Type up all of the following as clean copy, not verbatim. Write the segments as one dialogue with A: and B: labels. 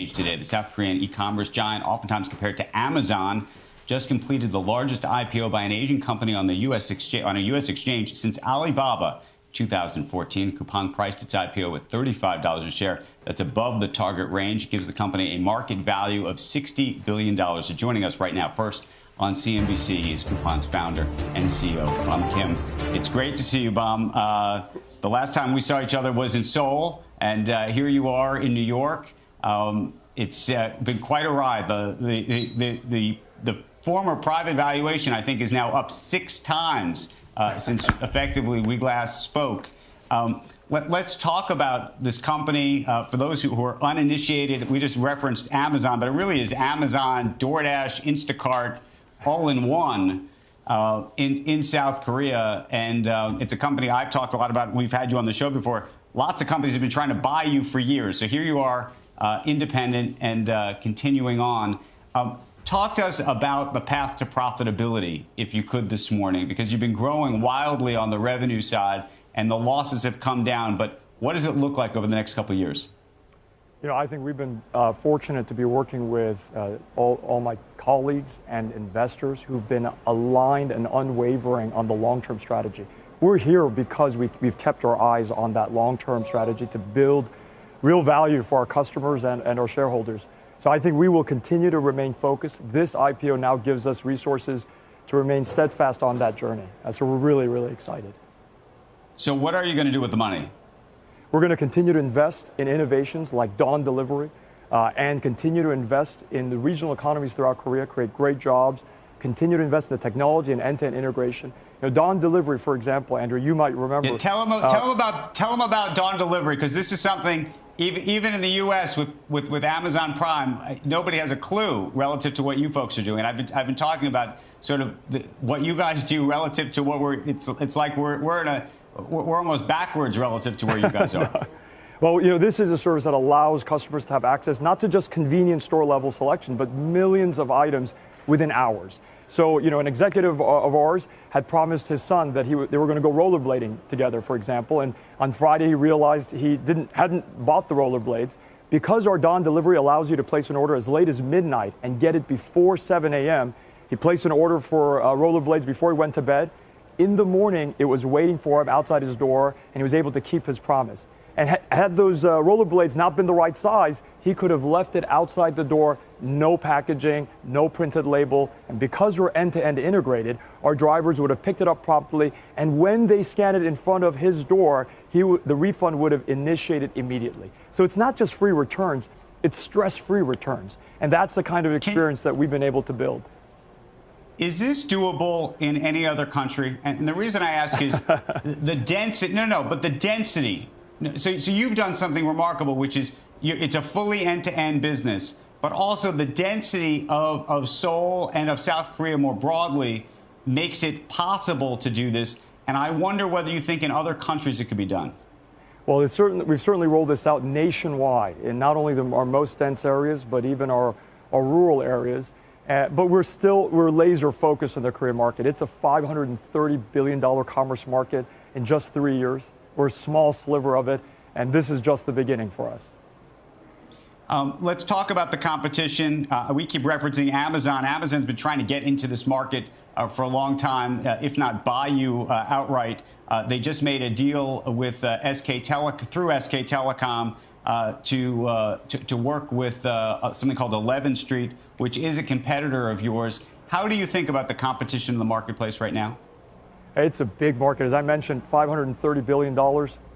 A: stage today. The South Korean e-commerce giant, oftentimes compared to Amazon, just completed the largest IPO by an Asian company on a U.S. exchange since Alibaba 2014. Coupang priced its IPO at $35 a share. That's above the target range. Gives the company a market value of $60 billion. So joining us right now, first on CNBC, is Coupang's founder and CEO, Bam Kim. It's great to see you, Bam. The last time we saw each other was in Seoul, and here you are in New York. It's been quite a ride. The former private valuation, I think, is now up 6 times since effectively we last spoke. Let's talk about this company. For those who are uninitiated, we just referenced Amazon, but it really is Amazon, DoorDash, Instacart, all in one in South Korea. And it's a company I've talked a lot about. We've had you on the show before. Lots of companies have been trying to buy you for years. So here you are, independent and continuing on. Talk to us about the path to profitability, if you could, this morning, because you've been growing wildly on the revenue side and the losses have come down. But what does it look like over the next couple of years?
B: You know, I think we've been fortunate to be working with all my colleagues and investors who've been aligned and unwavering on the long-term strategy. We're here because we've kept our eyes on that long-term strategy to build real value for our customers and our shareholders. So I think we will continue to remain focused. This IPO now gives us resources to remain steadfast on that journey. So we're really, really excited.
A: So what are you going to do with the money?
B: We're going to continue to invest in innovations like Dawn Delivery and continue to invest in the regional economies throughout Korea, create great jobs, continue to invest in the technology and end-to-end integration. You know, Dawn Delivery, for example, Andrew, you might remember.
A: Yeah, tell them about Dawn Delivery, because this is something. Even in the U.S. with Amazon Prime, nobody has a clue relative to what you folks are doing. I've been talking about sort of what you guys do relative to what it's like we're almost backwards relative to where you guys are.
B: Well, you know, this is a service that allows customers to have access not to just convenience store level selection, but millions of items within hours. So, you know, an executive of ours had promised his son that they were going to go rollerblading together, for example. And on Friday, he realized he hadn't bought the rollerblades. Because our Dawn Delivery allows you to place an order as late as midnight and get it before 7 a.m., he placed an order for rollerblades before he went to bed. In the morning, it was waiting for him outside his door, and he was able to keep his promise. And had those rollerblades not been the right size, he could have left it outside the door, no packaging, no printed label. And because we're end-to-end integrated, our drivers would have picked it up promptly. And when they scanned it in front of his door, the refund would have initiated immediately. So it's not just free returns, it's stress-free returns. And that's the kind of experience that we've been able to build.
A: Is this doable in any other country? And the reason I ask is the density. But the density. So you've done something remarkable, which is it's a fully end-to-end business, but also the density of Seoul and of South Korea more broadly makes it possible to do this. And I wonder whether you think in other countries it could be done.
B: Well, we've certainly rolled this out nationwide in not only our most dense areas, but even our rural areas. But we're laser focused on the Korean market. It's a $530 billion commerce market in just 3 years. We're a small sliver of it, and this is just the beginning for us.
A: Let's talk about the competition. We keep referencing Amazon. Amazon's been trying to get into this market for a long time, if not buy you outright. They just made a deal with SK Telecom to work with something called 11th Street, which is a competitor of yours. How do you think about the competition in the marketplace right now?
B: It's a big market. As I mentioned, $530 billion.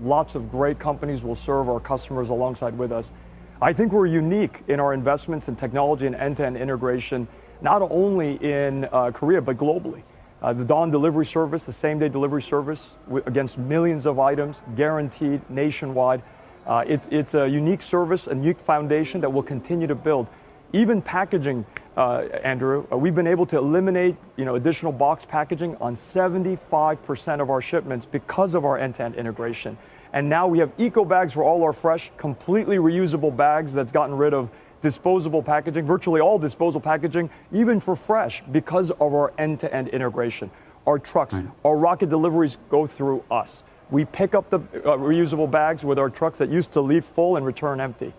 B: Lots of great companies will serve our customers alongside with us. I think we're unique in our investments in technology and end-to-end integration, not only in Korea, but globally. The Dawn Delivery service, the same-day delivery service against millions of items, guaranteed nationwide. It's a unique service, a unique foundation that we'll continue to build. Even packaging, Andrew, we've been able to eliminate additional box packaging on 75% of our shipments because of our end-to-end integration. And now we have eco bags for all our fresh, completely reusable bags that's gotten rid of disposable packaging, virtually all disposable packaging, even for fresh, because of our end-to-end integration. Our trucks, our rocket deliveries go through us. We pick up the reusable bags with our trucks that used to leave full and return empty.